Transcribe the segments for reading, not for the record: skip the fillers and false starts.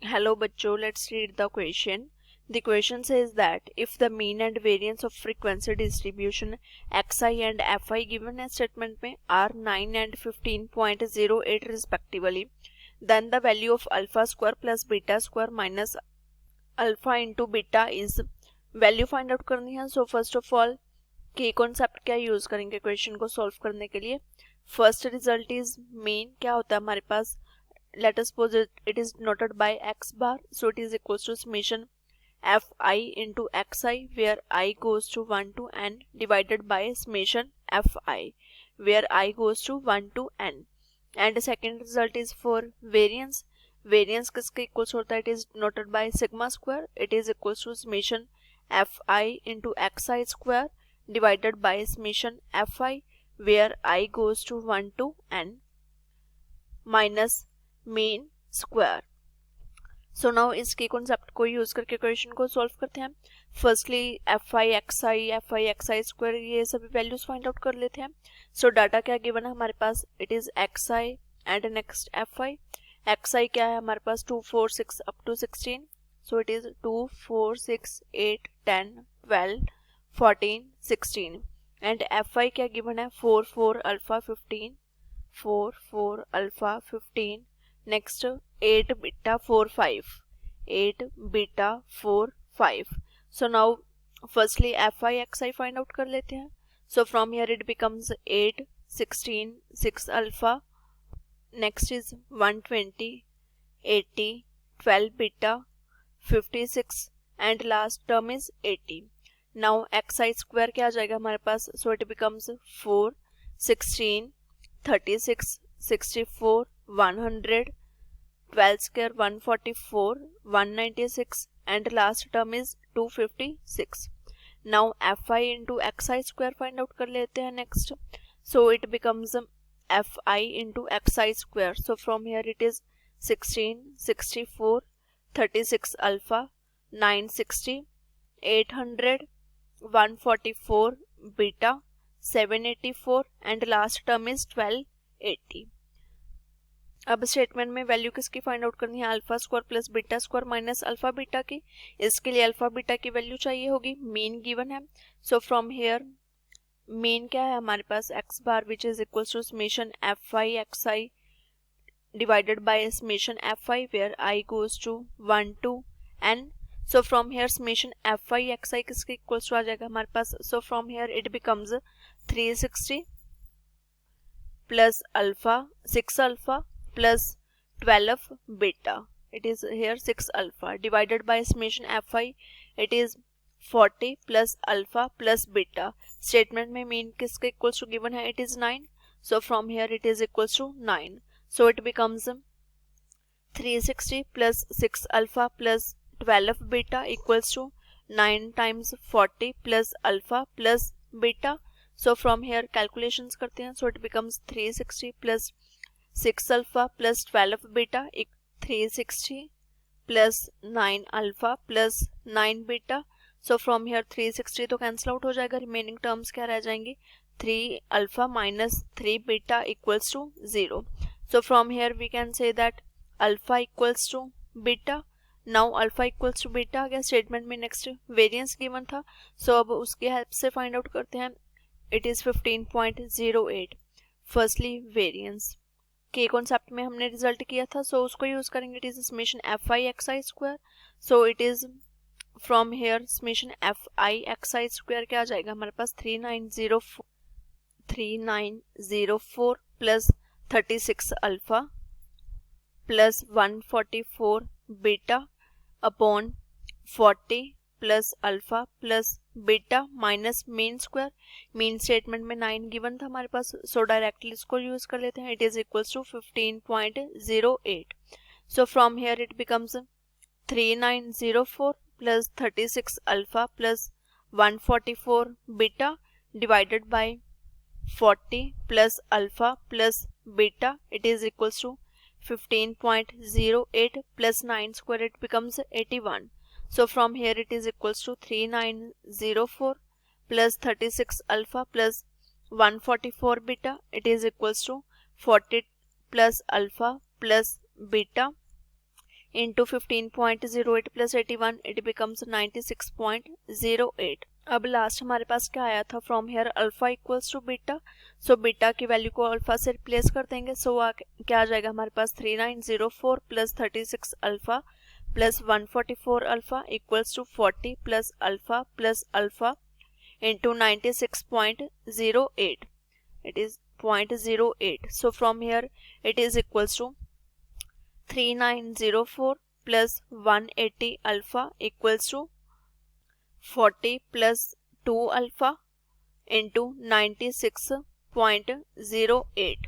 Hello बच्चों, let's read the question. The question says that if the mean and variance of frequency distribution xi and fi given a statement में are 9 and 15.08 respectively, then the value of alpha square plus beta square minus alpha into beta is value find out करनी है. So first of all के concept क्या use करेंगे question को solve करने के लिए. First result is mean. क्या होता है हमारे पास, let us suppose it is noted by x bar, so it is equals to summation fi into xi where I goes to 1 to n divided by summation fi where I goes to 1 to n. And second result is for variance. Variance किसके equals होता है, it is noted by sigma square, it is equals to summation fi into xi square divided by summation fi where I goes to 1 to n minus main square. So now इसके concept को use करके question को solve करते हैं. Firstly f i x I square ये सभी values find out कर लेते हैं. सो डाटा क्या गिवन है हमारे पास, it is x i and next f i. X i क्या है हमारे पास 2 4 6 up to 16, so it is 2 4 6 8 10 12 14 16. And f i क्या गिवन है 4 4 alpha 15 4 4 alpha 15. Next 8 beta 4 5 8 beta 4 5. So now firstly f i x i find out कर लेते हैं. सो from here it becomes 8 16 6 alpha. Next is 120 80 12 beta 56 and last term is 80. Now x I square क्या आ जाएगा हमारे पास, so it becomes 4 16 36 64 100 12 square 144 196 and last term is 256. now fi into xi square find out कर लेते हैं next. so it becomes fi into xi square. so from here it is 16 64 36 alpha 960 800 144 beta 784 and last term is 1280. अब statement में value किसकी find out करनी है, alpha square plus beta square minus alpha beta की. इसके लिए alpha beta की value चाहिए होगी. मीन गिवन है. सो फ्रॉम हियर मीन क्या है हमारे पास, x bar which is equals to summation f i x i divided by summation f i where i goes to 1 to n. So from here summation f i x i किसके equals to आ जाएगा हमारे पास. So from here it becomes 360 plus alpha 6 alpha plus 12 beta, it is here 6 alpha divided by summation fi, it is 40 plus alpha plus beta. statement में mean किसके equals to given है, it is 9. so from here it is equals to 9. so it becomes 360 plus 6 alpha plus 12 beta equals to 9 times 40 plus alpha plus beta. so from here calculations करते हैं. so it becomes 360 plus 6 alpha plus 12 beta 360 plus 9 alpha plus 9 beta. So from here 360 तो cancel out हो जाएगा. Remaining terms क्या रह जाएंगी, 3 alpha minus 3 beta equals to 0. So from here we can say that alpha equals to beta. Now alpha equals to beta आ गया. Statement में next variance given था. सो अब उसकी हेल्प से फाइंड आउट करते हैं. It is 15.08. फर्स्टली वेरिएंस के कॉन्सेप्ट में हमने रिजल्ट किया था, सो उसको यूज करेंगे. It is summation f i x I square. So it is from here summation f i x I square क्या आ जाएगा हमारे पास 3904 plus 36 alpha plus 144 beta upon 40 plus alpha plus beta minus mean square. Mean statement में 9 given था हमारे पास, सो directly इसको यूज कर लेते हैं. It is equals to 15.08. So from here it becomes 3904 plus 36 alpha plus 144 beta divided by 40 plus alpha plus beta. It is equals to 15.08 plus 9 square, it becomes 81. So from here it is equals to 3904 plus 36 alpha plus 144 beta. It is equals to 40 plus alpha plus beta into 15.08 plus 81, it becomes 96.08. अब last हमारे पास क्या आया था, from here alpha equals to beta, so beta की value को alpha से replace कर देंगे, सो क्या आ जाएगा हमारे पास 3904 plus 36 alpha plus 144 alpha equals to 40 plus alpha into 96.08, it is 0.08. So from here it is equals to 3904 plus 180 alpha equals to 40 plus 2 alpha into 96.08.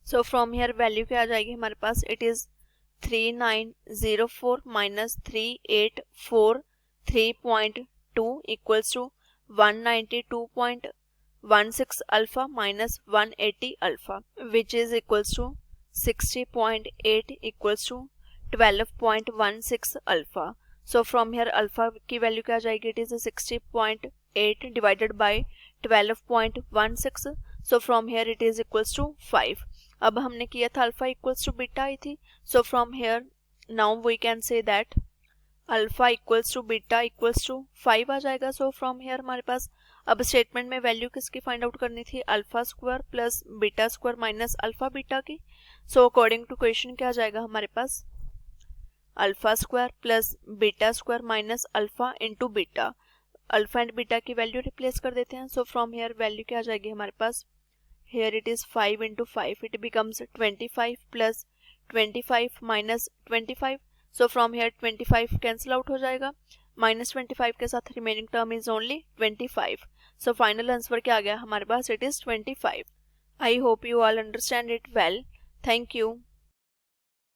So from here value क्या आ जाएगी हमारे पास, it is 3904 minus 3843.2 equals to 192.16 alpha minus 180 alpha, which is equals to 60.8 equals to 12.16 alpha. So from here alpha की value क्या जाएगी, it is 60.8 divided by 12.16. So from here it is equals to 5. अब हमने किया था alpha equals to beta आई थी, so from here now we can say that alpha equals to beta equals to 5 आ जाएगा. सो फ्रॉम हेयर हमारे पास अब स्टेटमेंट में वैल्यू किसकी फाइंड आउट करनी थी, alpha square plus beta square minus alpha beta की. सो अकॉर्डिंग टू क्वेश्चन क्या आ जाएगा हमारे पास, alpha square plus beta square minus alpha into beta. Alpha and beta की वैल्यू रिप्लेस कर देते हैं. सो फ्रॉम हेयर वैल्यू क्या आ जाएगी हमारे पास, here it is 5 into 5, it becomes 25 plus 25 minus 25. So from here 25 cancel out हो जाएगा, minus 25 के साथ remaining term is only 25. So final answer क्या आ गया हमारे पास, it is 25. I hope you all understand it well. Thank you.